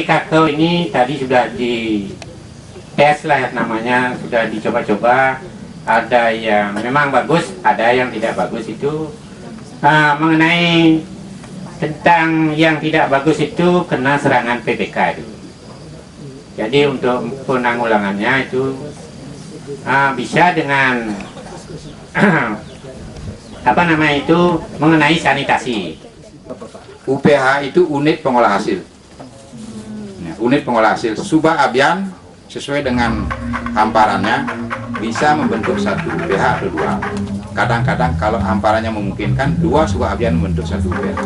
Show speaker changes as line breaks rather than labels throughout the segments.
Kakao ini tadi sudah di tes lah namanya, sudah dicoba-coba, ada yang memang bagus, ada yang tidak bagus itu. Mengenai tentang yang tidak bagus itu kena serangan PPK itu. Jadi untuk penanggulangannya itu bisa dengan apa namanya itu mengenai sanitasi.
UPH itu unit pengolah hasil. Unit pengolah hasil Subak Abian sesuai dengan hamparannya bisa membentuk satu UPH atau dua. Kadang-kadang kalau hamparannya memungkinkan dua Subak Abian membentuk satu UPH.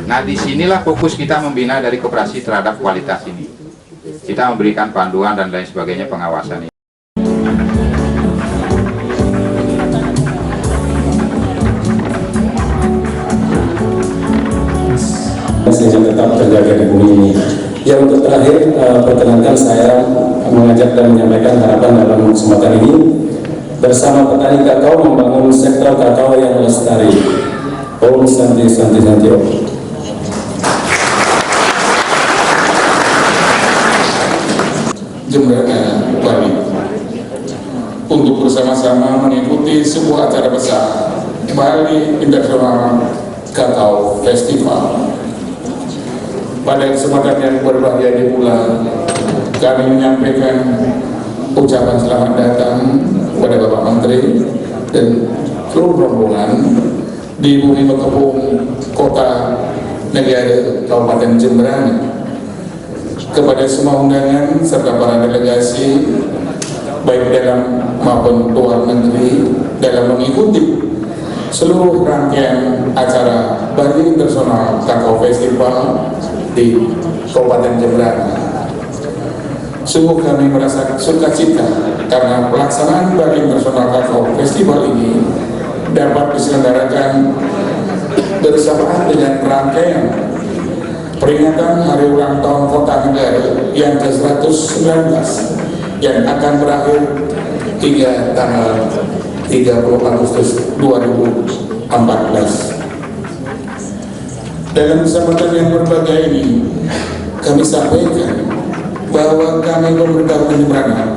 Nah, disinilah fokus kita membina dari koperasi terhadap kualitas ini. Kita memberikan panduan dan lain sebagainya, pengawasan ini.
Sehingga tetap terjaga di bumi ini. Ya, untuk terakhir, perkenankan saya mengajak dan menyampaikan harapan dalam kesempatan ini bersama petani kakao membangun sektor kakao yang lestari. Om Santi Santi Santi Om.
Jemberana Bali untuk bersama-sama mengikuti sebuah acara besar Bali International Kakao Festival. Pada kesempatan yang berbahagia ini pula kami menyampaikan ucapan selamat datang kepada Bapak Menteri dan seluruh rombongan di Bumi Bekepung, Kota Negara Kabupaten Jemberana, kepada semua undangan serta para delegasi baik dalam maupun luar negeri dalam mengikuti seluruh rangkaian acara Bali International Kakao Festival di Kabupaten Jemberana. Sungguh kami merasa sukacita karena pelaksanaan Bali International Kakao Festival ini dapat diselenggarakan bersamaan dengan rangkaian peringatan Hari Ulang Tahun Kota Negara yang ke-119 yang akan berakhir hingga tanggal 30 Agustus 2014. Dalam kesempatan yang berbahagia ini, kami sampaikan bahwa kami pemerintah Jemberana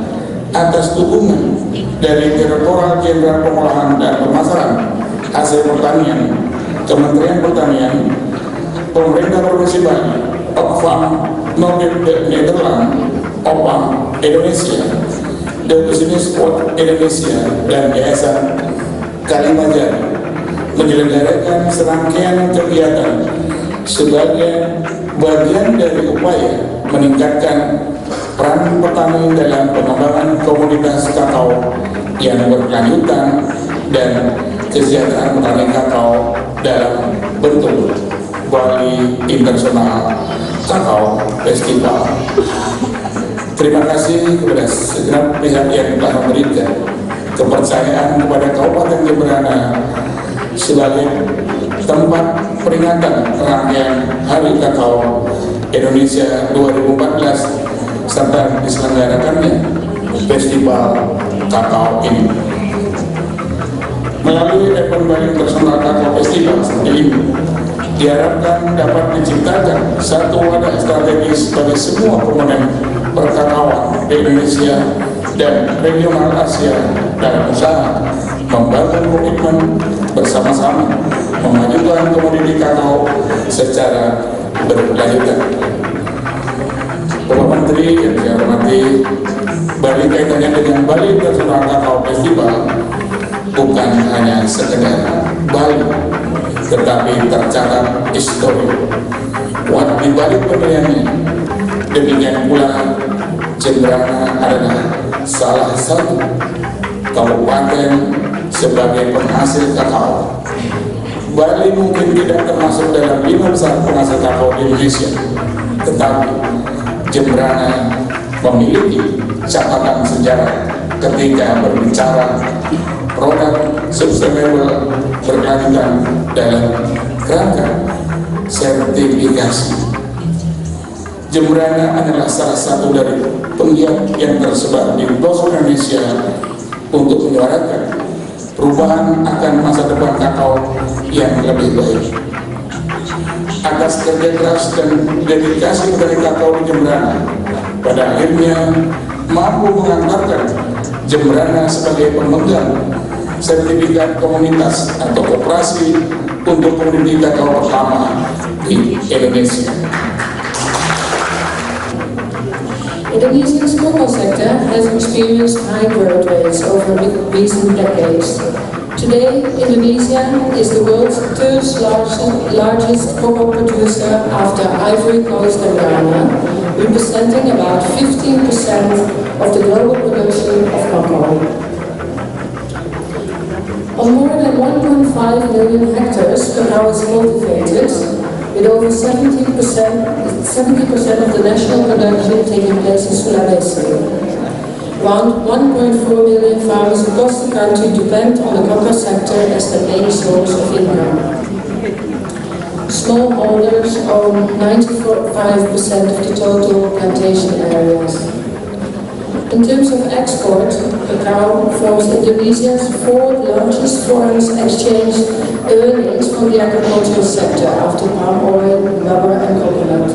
atas dukungan dari Direktorat Jenderal Pengolahan dan Pemasaran Hasil Pertanian, Kementerian Pertanian, Pemerintah Provinsi Bali, Oxfam Nederland, Opam Indonesia, The Business Sport Indonesia, dan Yayasan Kalimanjaro menyelenggarakan serangkaian kegiatan sebagai bagian dari upaya meningkatkan peran petani dalam pengembangan komoditas kakao yang berkelanjutan dan kesejahteraan petani kakao dalam bentuk Bali International Kakao Festival. Terima kasih kepada segenap pihak yang telah memberikan kepercayaan kepada Kabupaten Jemberana sebagai tempat peringatan rangkaian Hari Kakao Indonesia 2014 serta diselenggarakannya Festival Kakao ini. Melalui event Bali International Kakao Festival seperti ini diharapkan dapat menciptakan satu wadah strategis bagi semua komponen perkakaoan di Indonesia dan regional Asia dalam usaha membangun komitmen bersama-sama memajukan komoditi kakao secara berkelanjutan. Bapak Menteri yang saya hormati, Bali kaitannya dengan Bali International Kakao Festival bukan hanya sekedar Bali, tetapi tercatat histori. Di balik pemilihan ini, demikian pula Jemberana adalah salah satu kabupaten sebagai penghasil kakao. Bali mungkin tidak termasuk dalam 5 besar penghasil kakao di Indonesia, tetapi Jembrana memiliki catatan sejarah ketika berbicara produk sustainable berkelanjutan dalam kerangka sertifikasi. Jembrana adalah salah satu dari penggiat yang tersebar di pelosok Indonesia untuk menyuarakan perubahan akan masa depan kakao yang lebih baik. Atas kerja keras dan dedikasi dari kakao di Jembrana, pada akhirnya mampu mengantarkan Jembrana sebagai pemegang sertifikat komunitas atau koperasi untuk komoditi kakao pertama di Indonesia.
Indonesia's cocoa sector has experienced high growth rates over recent decades. Today, Indonesia is the world's third largest cocoa producer after Ivory Coast and Ghana, representing about 15% of the global production of cocoa. On more than 1.5 million hectares, cacao is cultivated, with over 70% of the national production taking place in Sulawesi. Around 1.4 million farmers across the country depend on the cocoa sector as the main source of income. Smallholders own 95% of the total plantation areas. In terms of export, cacao forms Indonesia's fourth largest foreign exchange earnings from the agricultural sector after palm oil, rubber and coconut.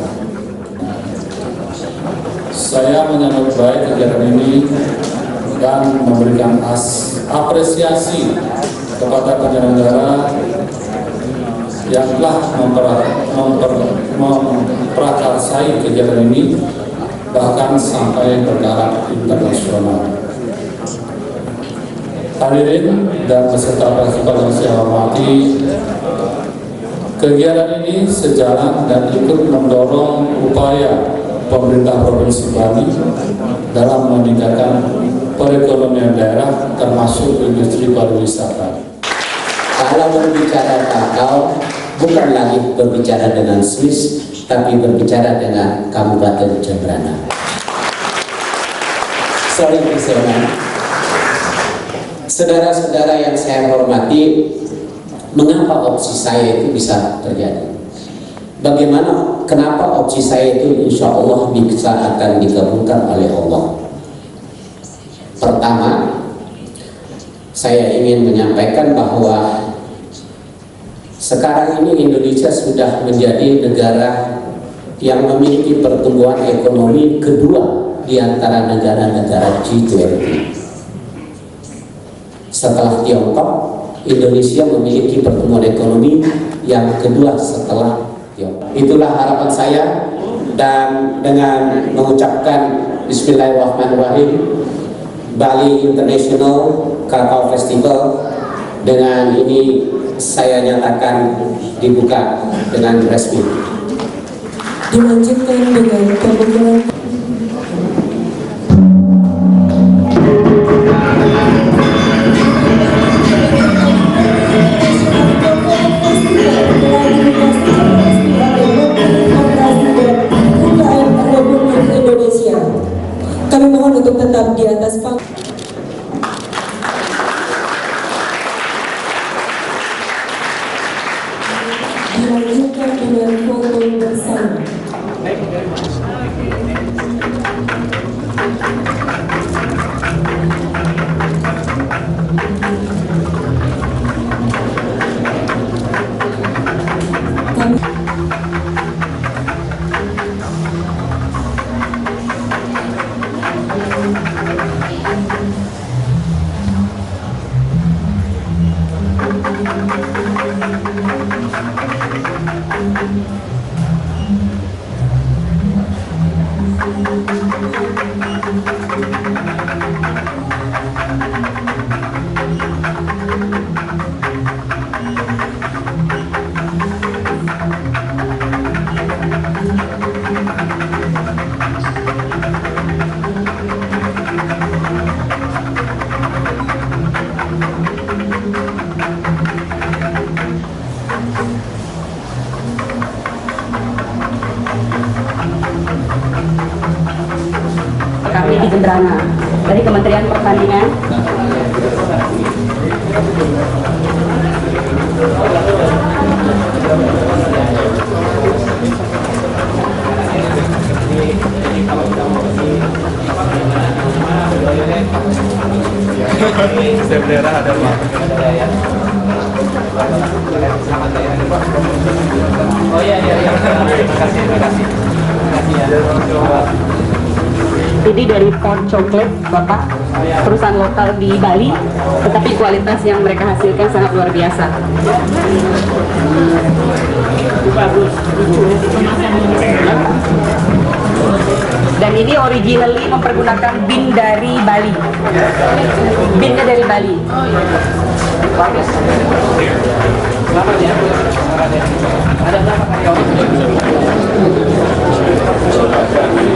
Saya menyambut baik kegiatan ini dan memberikan apresiasi kepada penyelenggara yang telah memprakarsai kegiatan ini bahkan sampai bertaraf internasional. Hadirin dan peserta festival yang saya hormati, kegiatan ini sejalan dan ikut mendorong upaya pemerintah Provinsi Bali dalam meningkatkan perekonomian daerah termasuk industri pariwisata.
Kalau berbicara kakao, bukan lagi berbicara dengan Swiss, tapi berbicara dengan Kabupaten Jembrana. Sorry, saudara-saudara yang saya hormati, mengapa opsi saya itu bisa terjadi? Kenapa opsi saya itu insya Allah bisa akan dikabulkan oleh Allah? Pertama, saya ingin menyampaikan bahwa sekarang ini Indonesia sudah menjadi negara yang memiliki pertumbuhan ekonomi kedua di antara negara-negara G20. Setelah Tiongkok, Indonesia memiliki pertumbuhan ekonomi yang kedua setelah Tiongkok. Itulah harapan saya, dan dengan mengucapkan Bismillahirrahmanirrahim, Bali International Kakao Festival dengan ini saya nyatakan dibuka dengan resmi.
Dilanjutkan dengan pembukaan. Kami mohon untuk tetap di atas panggung. Dilanjutkan dengan foto bersama.
Hendrana dari Kementerian Pertanian.
Oh iya. Terima kasih.
Ini dari Pot Coklat, Bapak, perusahaan lokal di Bali, tetapi kualitas yang mereka hasilkan sangat luar biasa. Bagus. Dan ini originally mempergunakan bin dari Bali. Binnya dari Bali.
Bagus. Ada berapa karyawan?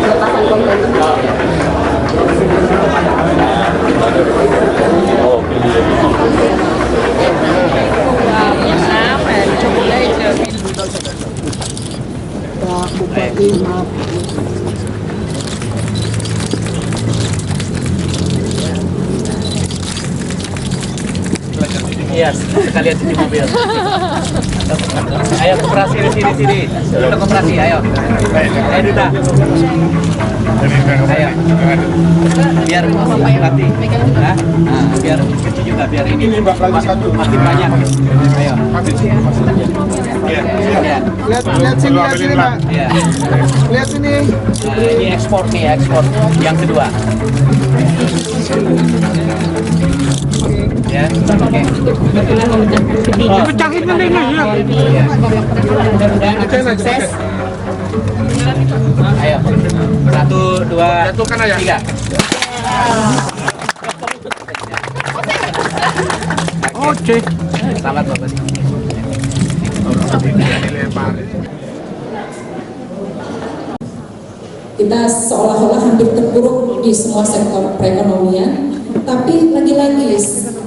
Lepasan konten.
Iya, sekalian cuci mobil. Ayo koperasi di sini. Kita koperasi, ayo. Ayo Duda. Ayo. Biar nanti, nah, biar cuci juga, biar ini makin banyak. Ayo.
Lihat sini Pak.
Iya.
Lihat sini.
Nah, ini ekspor yang kedua. Ya, oke.
Pecahin sukses.
Ayo. 1, 2, 3.
Oke.
Selamat Bapak.
Kita seolah-olah hampir terpuruk di semua sektor perekonomian, tapi lagi-lagi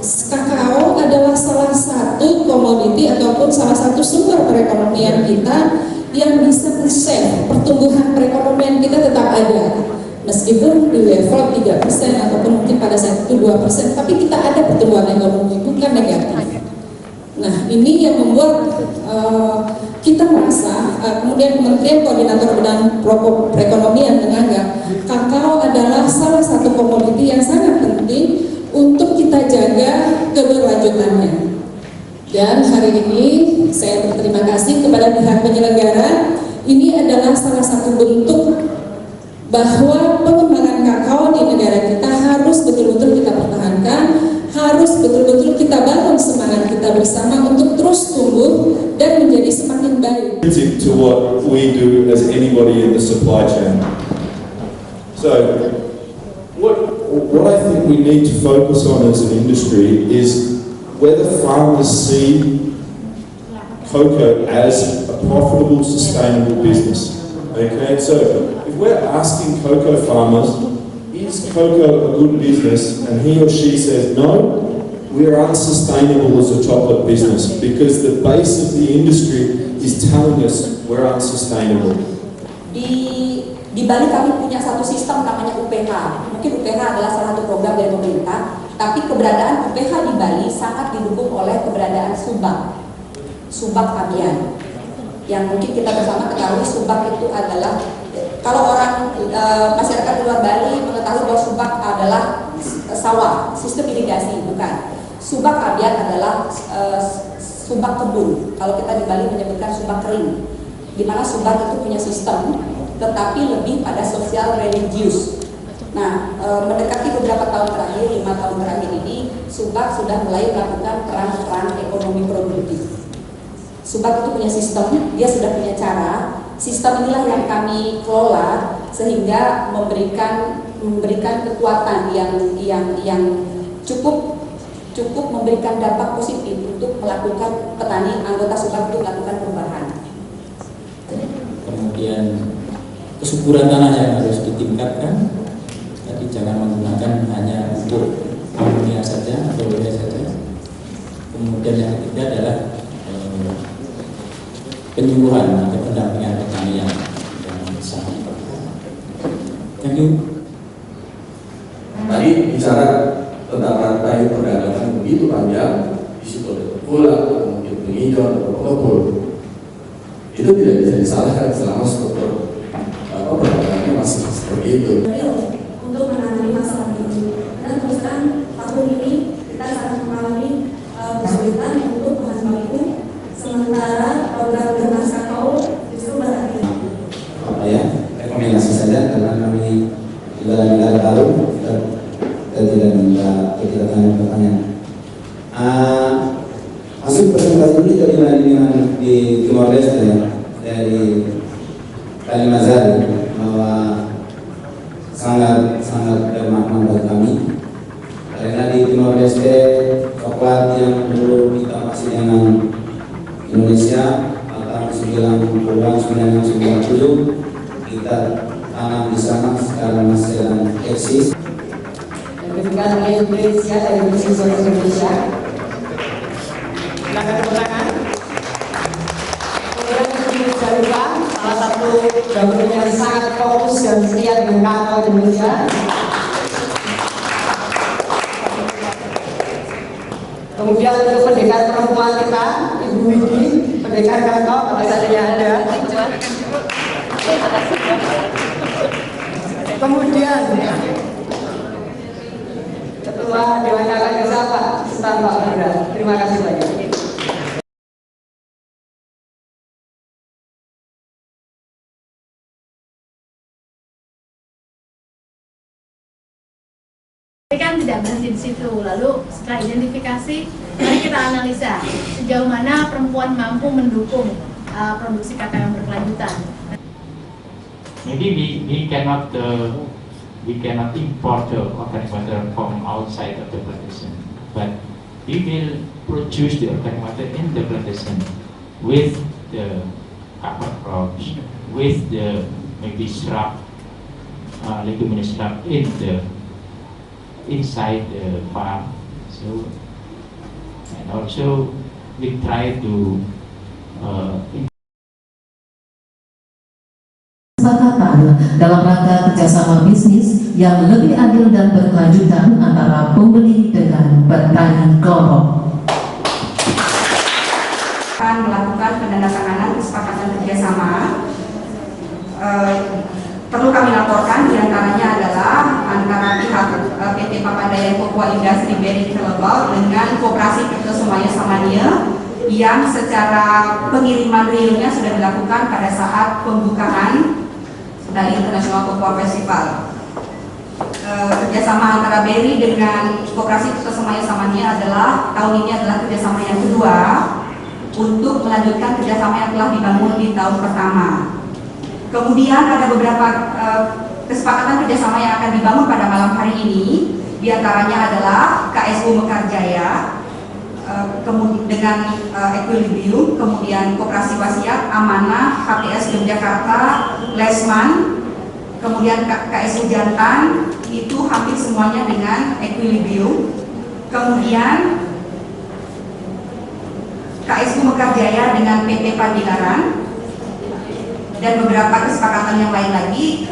kakao adalah salah satu komoditi ataupun salah satu sumber perekonomian kita yang bisa men-save pertumbuhan perekonomian kita tetap ada, meskipun di level 3% ataupun mungkin pada saat itu 2%, tapi kita ada pertumbuhan ekonomi, bukan negatif. Nah, ini yang membuat kita merasa, kemudian Kementerian Koordinator Bidang Perekonomian menganggap kakao adalah salah satu komoditi yang sangat penting untuk kita jaga keberlanjutannya. Dan hari ini saya berterima kasih kepada pihak penyelenggara. Ini adalah salah satu bentuk bahwa pengembangan kakao di negara kita harus betul-betul kita pertahankan, harus betul-betul kita bangun semangat kita bersama untuk terus tumbuh dan menjadi semakin baik.
To what we do as anybody in the supply chain. So, what I think we need to focus on as an industry is whether farmers see cocoa as a profitable, sustainable business. Okay, so if we're asking cocoa farmers, is cocoa a good business, and he or she says no, we are unsustainable as a chocolate business because the base of the industry is telling us we're unsustainable.
Di Bali kami punya satu sistem namanya UPH. Mungkin UPH adalah salah satu program dari pemerintah, tapi keberadaan UPH di Bali sangat didukung oleh keberadaan Subak Abian. Yang mungkin kita bersama ketahui Subak itu adalah, kalau orang masyarakat di luar Bali mengetahui bahwa Subak adalah sawah, sistem irigasi, bukan. Subak Abian adalah subak kebun. Kalau kita di Bali menyebutkan subak kering, di mana subak itu punya sistem, tetapi lebih pada sosial religius. Nah, mendekati beberapa tahun terakhir, 5 tahun terakhir ini, Subak sudah mulai melakukan peran-peran ekonomi produktif. Subak itu punya sistem, dia sudah punya cara. Sistem inilah yang kami kelola sehingga memberikan kekuatan yang cukup memberikan dampak positif untuk melakukan petani anggota Subak itu melakukan perubahan.
Kemudian kesuburan tanah yang harus ditingkatkan. Tadi jangan menggunakan hanya untuk amonia saja atau urea saja. Kemudian yang ketiga adalah penyuluhan atau pendampingan petani yang sangat penting. Thank you.
syarat tentang rantai perdagangan begitu panjang, di situ ada pemula, kemudian penghijau atau pengepul, itu tidak bisa disalahkan selama struktur perdagangannya masih seperti itu.
Untuk menangani masalah ini, karena terus terang tahun ini kita sangat mengalami kesulitan untuk bahan baku, sementara program Germas Kakao justru berhasil.
Apa ya, rekomendasi saja karena kami juga negara baru dan tidak minta pertanyaan. Hasil presentasi ini dibandingkan di Timor Leste dari Kalimazari bahwa sangat bermakna bagi kami karena di Timor Leste coklat yang dulu kita masih dengan Indonesia tahun 90-an 1990 kita tanam di sana, sekarang masih sedang eksis.
Demikian oleh Indonesia dari Musisi Indonesia. Silakan tepuk tangan. Kemudian Indonesia juga salah satu gabungan yang sangat fokus dan setia dengan kakao Indonesia. Kemudian untuk pendekar perempuan kita, Ibu Widi, pendekar kakao pada saatnya ada. Kemudian Ketua Dewan Kakak Desa Pak Ustaz Pak Bunda. Terima kasih banyak.
Kan tidak berhenti di situ. Lalu setelah identifikasi, mari kita analisa sejauh mana perempuan mampu mendukung produksi kakao yang berkelanjutan.
Maybe we cannot import the organic matter from outside of the plantation, but we will produce the organic matter in the plantation with the cover crops, with the maybe shrub, leguminous shrub inside the farm. So, and also we try to
kesepakatan dalam rangka kerjasama bisnis yang lebih adil dan berkelanjutan antara pembeli dengan petani kelompok.
Akan melakukan penandatanganan kesepakatan kerjasama. Perlu kami laporkan diantaranya adalah antara pihak PT Papandayan Papua Industri Berry Celebau dengan Koperasi Tirto Semaya Samania yang secara pengiriman realnya sudah dilakukan pada saat pembukaan dari International Papua Festival. Kerjasama antara BERI dengan Koperasi Tirto Semaya Samania adalah tahun ini adalah kerjasama yang kedua untuk melanjutkan kerjasama yang telah dibangun di tahun pertama. Kemudian ada beberapa kesepakatan kerjasama yang akan dibangun pada malam hari ini, diantaranya adalah KSU Mekarjaya dengan Equilibrium, kemudian Koperasi Wasiat, Amanah, HPS Yogyakarta, Lesman, kemudian KSU Jantan, itu hampir semuanya dengan Equilibrium, kemudian KSU Mekarjaya dengan PT Pandilaran, dan beberapa kesepakatan yang lain lagi,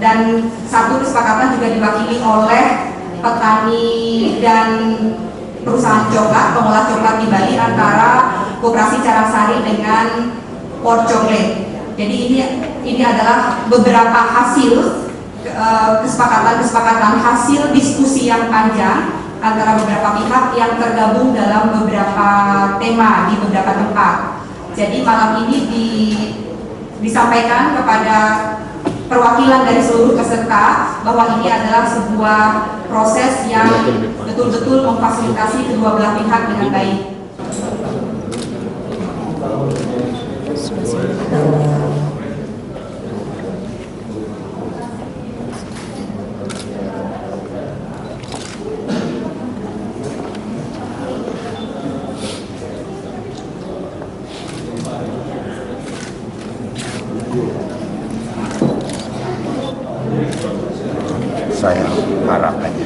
dan satu kesepakatan juga diwakili oleh petani dan perusahaan coklat, pengolah coklat di Bali antara Koperasi Carangsari dengan Port Chocolate. Jadi ini adalah beberapa hasil kesepakatan hasil diskusi yang panjang antara beberapa pihak yang tergabung dalam beberapa tema di beberapa tempat. Jadi malam ini disampaikan kepada perwakilan dari seluruh peserta bahwa ini adalah sebuah proses yang betul-betul memfasilitasi kedua belah pihak dengan baik.
Saya harap aja.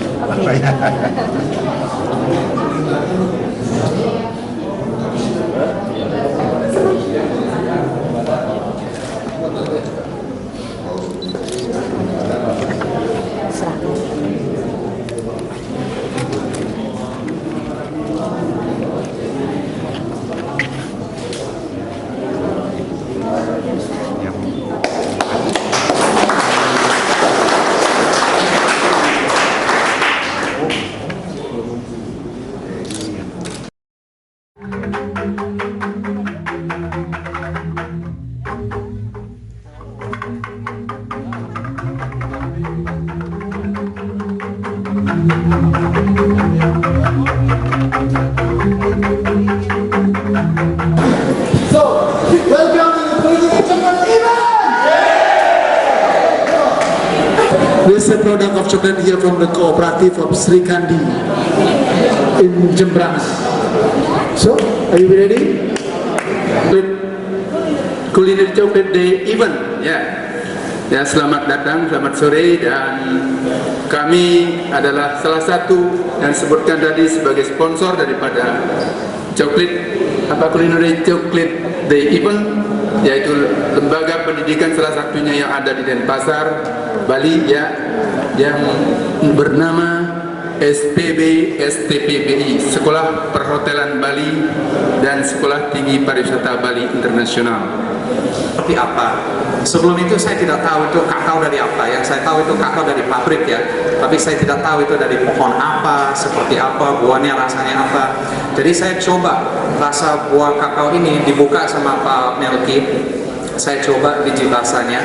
This is a product of chocolate here from the cooperative of Sri Kandi in Jembrana. So, are you ready?
Culinary Chocolate Day event, ya. Ya, selamat datang, selamat sore, dan kami adalah salah satu yang disebutkan tadi sebagai sponsor daripada Culinary Chocolate Day event, yaitu lembaga pendidikan salah satunya yang ada di Denpasar, Bali, ya, yang bernama STPBI, Sekolah Perhotelan Bali dan Sekolah Tinggi Pariwisata Bali Internasional.
Seperti apa? Sebelum itu saya tidak tahu itu kakao dari apa. Yang saya tahu itu kakao dari pabrik, ya. Tapi saya tidak tahu itu dari pohon apa, seperti apa, buahnya rasanya apa. Jadi saya coba rasa buah kakao ini dibuka sama Pak Melki. Saya coba biji rasanya,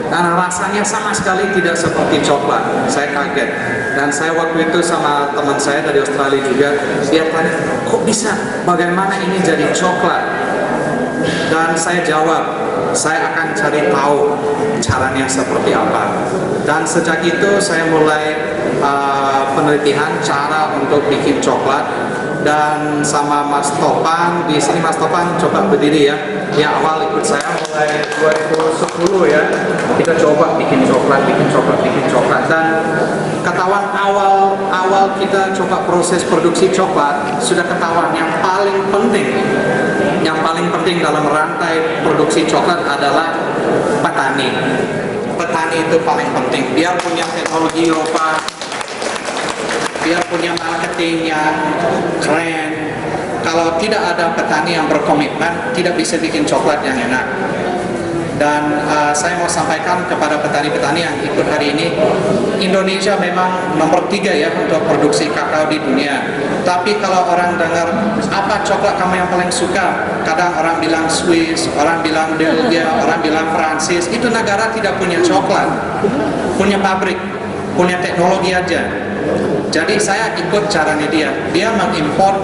karena rasanya sama sekali tidak seperti coklat. Saya kaget, dan saya waktu itu sama teman saya dari Australia juga, dia tanya, kok bisa, bagaimana ini jadi coklat? Dan saya jawab, saya akan cari tahu caranya seperti apa. Dan sejak itu saya mulai penelitian cara untuk bikin coklat. Dan sama Mas Topan, di sini Mas Topan coba berdiri, ya. Ya, awal ikut saya mulai 2010, ya. Kita coba bikin coklat. Dan ketahuan awal kita coba proses produksi coklat, sudah ketahuan yang paling penting dalam rantai produksi coklat adalah petani. Petani itu paling penting. Dia punya teknologi inovasi, dia punya marketing yang keren. Kalau tidak ada petani yang berkomitmen, tidak bisa bikin coklat yang enak. Dan saya mau sampaikan kepada petani-petani yang ikut hari ini, Indonesia memang nomor 3, ya, untuk produksi kakao di dunia. Tapi kalau orang dengar, apa coklat kamu yang paling suka? Kadang orang bilang Swiss, orang bilang Belgia, orang bilang Prancis. Itu negara tidak punya coklat, punya pabrik, punya teknologi aja. Jadi saya ikut caranya dia mengimpor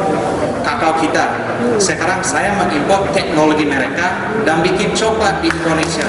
kakao kita. Sekarang saya mengimpor teknologi mereka dan bikin coklat di Indonesia.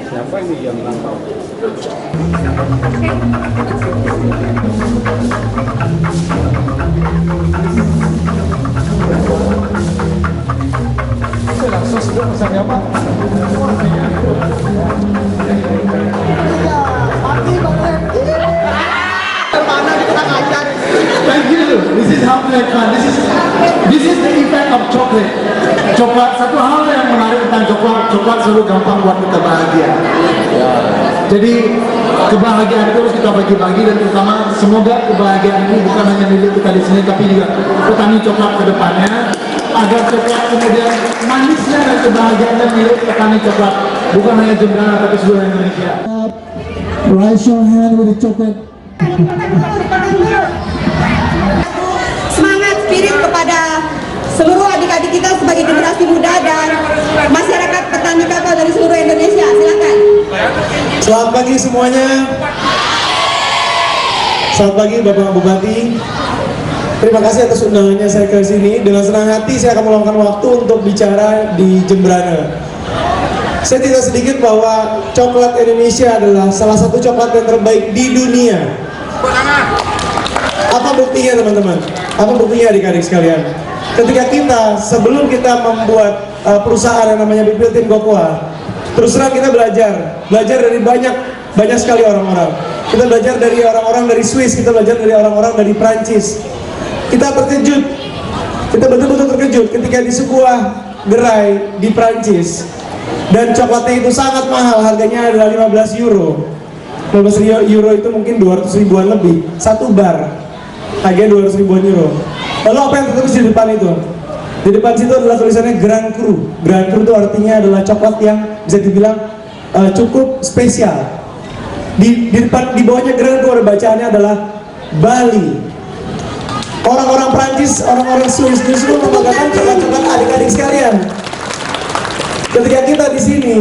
Siapa ini yang rantau? Langsung sudah pesannya apa? Thank you. This is how to have fun. This is the effect of chocolate. Coklat, satu hal yang menarik tentang coklat selalu gampang buat kita bahagia. Jadi kebahagiaan itu harus kita bagi-bagi, dan terutama semoga kebahagiaan ini bukan hanya milik kita di sini, tapi juga petani coklat ke depannya, agar coklat kemudian manisnya dan kebahagiaannya milik petani coklat, bukan hanya Jembrana tapi seluruh Indonesia. Raise your hand with the chocolate.
Semangat spirit kepada seluruh adik-adik kita sebagai generasi muda dan masyarakat petani kakao dari seluruh Indonesia. Silakan.
Selamat pagi semuanya. Selamat pagi Bapak Bupati. Terima kasih atas undangannya saya ke sini. Dengan senang hati saya akan meluangkan waktu untuk bicara di Jembrana. Saya tidak sedikit bahwa coklat Indonesia adalah salah satu coklat yang terbaik di dunia. Apa buktinya teman-teman? Apa buktinya adik-adik sekalian? Ketika kita, sebelum kita membuat perusahaan yang namanya Pipiltin Cocoa, terus terang kita belajar dari banyak sekali orang-orang. Kita belajar dari orang-orang dari Swiss, kita belajar dari orang-orang dari Prancis. Kita terkejut, kita betul-betul terkejut ketika di sebuah gerai di Prancis dan coklatnya itu sangat mahal, harganya adalah 15 euro. 15 euro itu mungkin 200 ribuan lebih, satu bar harganya 200 ribuan euro. Lalu apa yang tertulis di depan itu? Di depan situ adalah tulisannya Grand Cru. Grand Cru itu artinya adalah coklat yang bisa dibilang cukup spesial. Di bawahnya Grand Cru ada bacaannya adalah Bali. Orang-orang Prancis, orang-orang Swiss justru membanggakan coklat-coklat adik-adik sekalian. Ketika kita di sini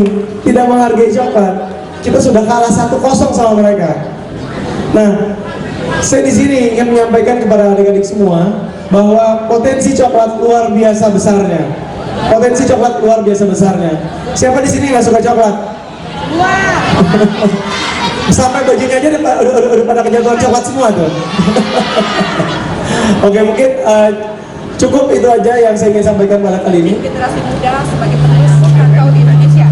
tidak menghargai coklat, kita sudah kalah 1-0 sama mereka. Nah, saya di sini ingin menyampaikan kepada adik-adik semua bahwa potensi coklat luar biasa besarnya. Potensi coklat luar biasa besarnya. Siapa di sini nggak suka coklat? Sampai bajunya aja udah pada kejatuhan coklat semua tuh. Oke, mungkin cukup itu aja yang saya ingin sampaikan pada kali ini.
Generasi muda sebagai penerus kakao di Indonesia.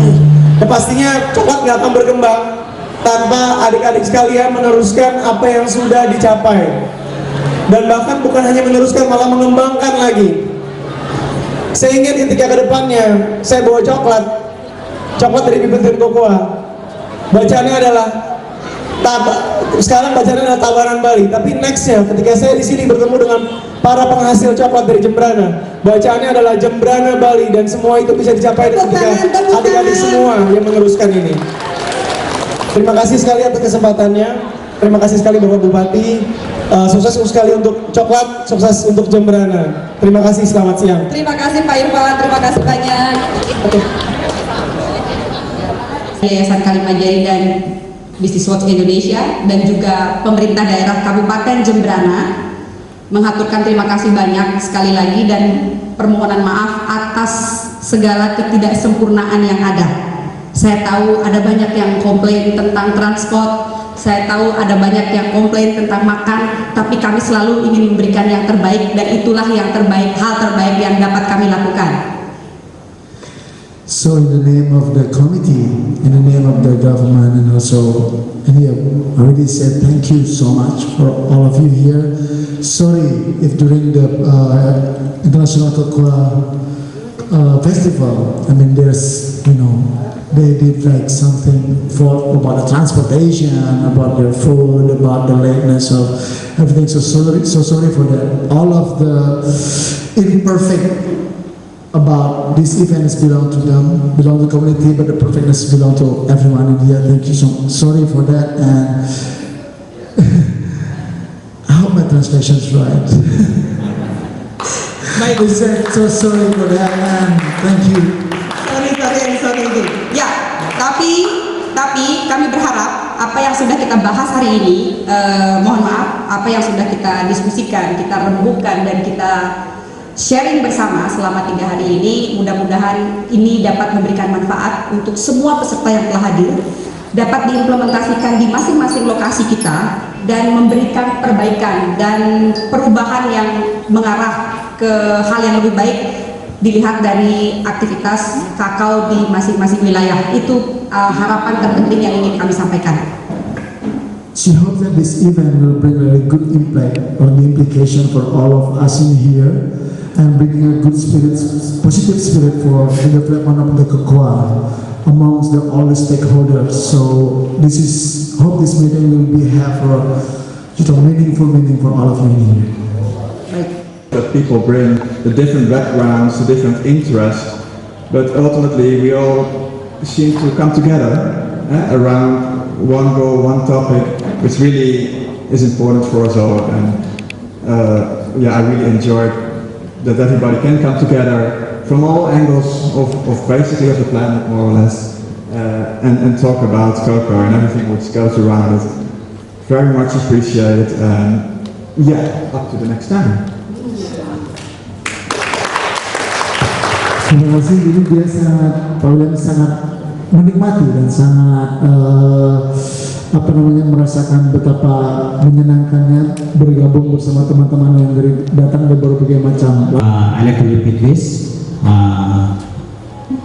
Ya, pastinya coklat nggak akan berkembang tanpa adik-adik sekalian meneruskan apa yang sudah dicapai. Dan bahkan bukan hanya meneruskan, malah mengembangkan lagi. Saya ingin ketika kedepannya saya bawa coklat dari Pipiltin Cocoa, bacaannya adalah sekarang bacaannya adalah Tabanan Bali, tapi nextnya ketika saya di sini bertemu dengan para penghasil coklat dari Jembrana, bacaannya adalah Jembrana Bali, dan semua itu bisa dicapai ketika adik-adik semua yang meneruskan ini. Terima kasih sekali atas kesempatannya. Terima kasih sekali Bapak Bupati. Sukses sekali untuk coklat, sukses untuk Jembrana. Terima kasih, selamat siang.
Terima kasih Pak Irfan, terima kasih banyak. Yayasan Kalimajari dan Business Watch Indonesia dan juga pemerintah daerah Kabupaten Jembrana mengaturkan terima kasih banyak sekali lagi dan permohonan maaf atas segala ketidaksempurnaan yang ada. Saya tahu ada banyak yang komplain tentang transport, saya tahu ada banyak yang komplain tentang makan, tapi kami selalu ingin memberikan yang terbaik, dan itulah yang terbaik, hal terbaik yang dapat kami lakukan.
So in the name of the committee, in the name of the government, and also I already said thank you so much for all of you here. Sorry if during the International Cocoa Festival, I mean there's, they did like something about the transportation, about their food, about the lateness of everything. So sorry for that. All of the imperfect about this event belong to them, belong to the community, but the perfectness belong to everyone in here. Thank you so much. Sorry for that, and I hope my translation is right. So sorry for that, and thank you.
Sorry. Ya, tapi kami berharap apa yang sudah kita bahas hari ini, mohon maaf, apa yang sudah kita diskusikan, kita rembukan dan kita sharing bersama selama 3 hari ini, mudah-mudahan ini dapat memberikan manfaat untuk semua peserta yang telah hadir, dapat diimplementasikan di masing-masing lokasi kita dan memberikan perbaikan dan perubahan yang mengarah ke hal yang lebih baik dilihat dari aktivitas kakao di masing-masing wilayah. Itu harapan terpenting yang ingin kami sampaikan.
She hopes that this event will bring a good impact on the implication for all of us in here, and bringing a good spirit, positive spirit for the development of the cocoa amongst all the stakeholders. So hope this meeting will have a meaning for all of you here.
That people bring the different backgrounds, the different interests, but ultimately we all seem to come together around one goal, one topic, which really is important for us all. And I really enjoyed that everybody can come together from all angles of basically of the planet, more or less, and talk about cocoa and everything which goes around it. Very much appreciated, and
yeah, up to the next time. Terima kasih. Ini dia sangat, Pak William sangat menikmati dan sangat merasakan betapa menyenangkannya bergabung bersama teman-teman yang datang dari berbagai macam.
I like to repeat this.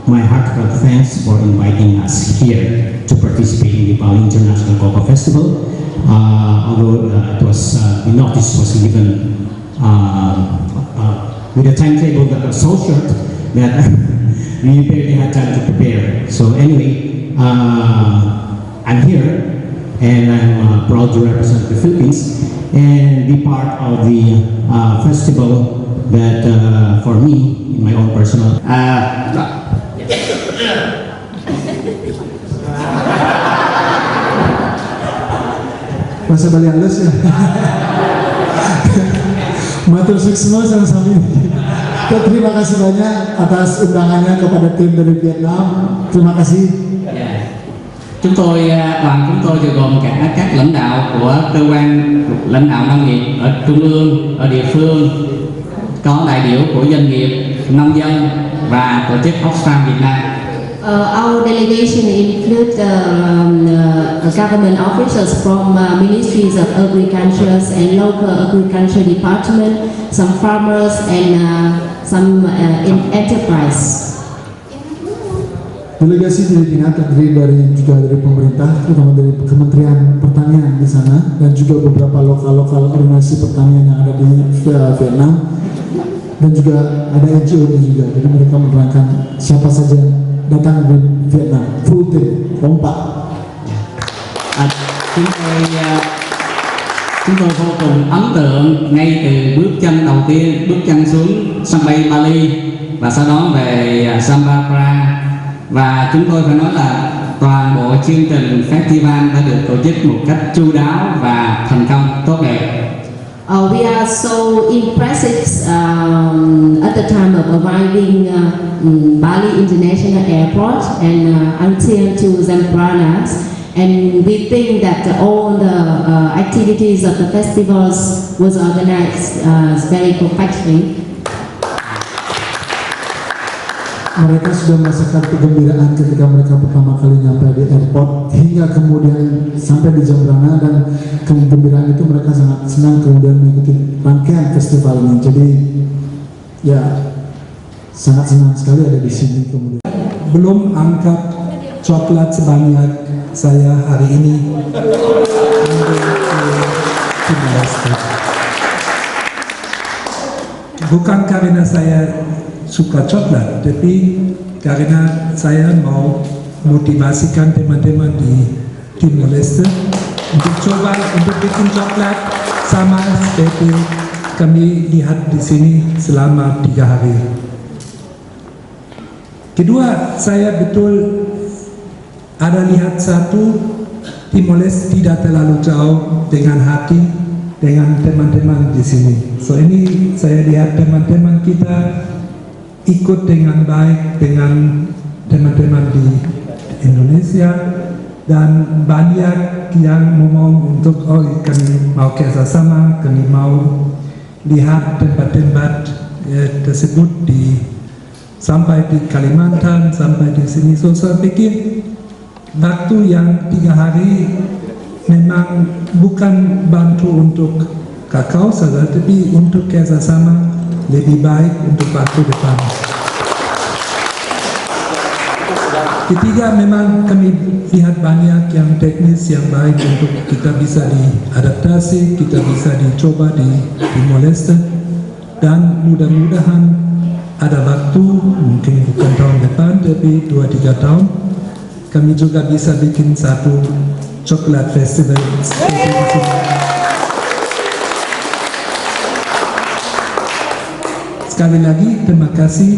My heartfelt thanks for inviting us here to participate in the Bali International Cocoa Festival. Although it was the notice was given with a timetable that was so short that we barely had time to prepare. So anyway, I'm here and I'm proud to represent the Philippines and be part of the festival that for me, in my own personal
bahasa Bali halus ya. Matur suksma sama-sama. Terima kasih banyak atas undangannya kepada tim dari Vietnam. Terima kasih.
Chúng tôi, đoàn chúng tôi vừa gồm cả các lãnh đạo của cơ quan lãnh đạo nông nghiệp ở trung ương, ở địa phương, có đại biểu của doanh nghiệp, nông dân và tổ chức Oxfam Việt Nam.
Our delegation includes government officials from ministries of agriculture and local agriculture department, some farmers and some enterprise.
Delegasi Filipina terdiri juga dari pemerintah, terutama dari Kementerian Pertanian di sana, dan juga beberapa lokal organisasi pertanian yang ada di Vietnam, dan juga ada NGO juga. Jadi mereka menerangkan siapa saja datang dari Vietnam, full team, kompak.
Chúng tôi vô cùng ấn tượng ngay từ bước chân đầu tiên, bước chân xuống sân bay Bali và sau đó về Sambapra. Và chúng tôi phải nói là toàn bộ chương trình festival đã được tổ chức một cách chu đáo và thành công tốt đẹp.
We are so impressive at the time of arriving Bali International Airport and until to Zambrana, and we think that all the activities of the festivals was organized very perfectly.
Mereka sudah merasakan kegembiraan ketika mereka pertama kali nyampe di airport hingga kemudian sampai di Zambrana, dan kegembiraan itu mereka sangat senang kemudian mengikuti rangkaian festival ini. Jadi ya sangat senang sekali ada di sini. Kemudian
belum angkat coklat sebanyak saya hari ini. Bukan karena saya suka coklat, tapi karena saya mau motivasikan teman-teman di Timor Leste untuk coba untuk bikin coklat sama seperti kami lihat di sini selama 3 hari. Kedua, saya betul ada lihat satu, Timor Leste tidak terlalu jauh dengan hati dengan teman-teman di sini. So ini saya lihat teman-teman kita ikut dengan baik dengan teman-teman di Indonesia, dan banyak yang ngomong untuk kami mau kerjasama, kami mau lihat tempat-tempat tersebut sampai di Kalimantan, sampai di sini. So saya pikir waktu yang 3 hari memang bukan bantu untuk kakao saja, tapi untuk kerjasama lebih baik untuk waktu depan. Ketiga, memang kami lihat banyak yang teknis yang baik untuk kita bisa diadaptasi, kita bisa dicoba di Timor Leste, dan mudah-mudahan ada waktu, mungkin bukan tahun depan, tapi 2-3 tahun, kami juga bisa bikin satu coklat festival seperti di sini. Sekali lagi, terima kasih.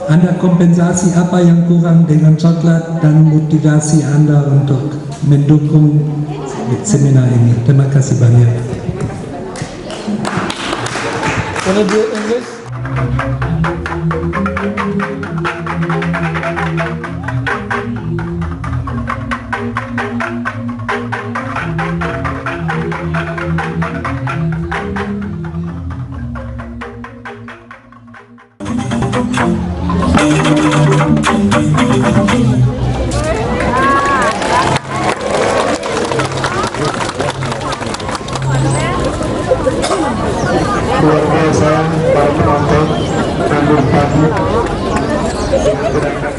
Anda kompensasi apa yang kurang dengan coklat dan motivasi Anda untuk mendukung seminar ini. Terima kasih banyak.
Can I do it in English? keluarga saya, para penonton, dan berbagi dengan gerakan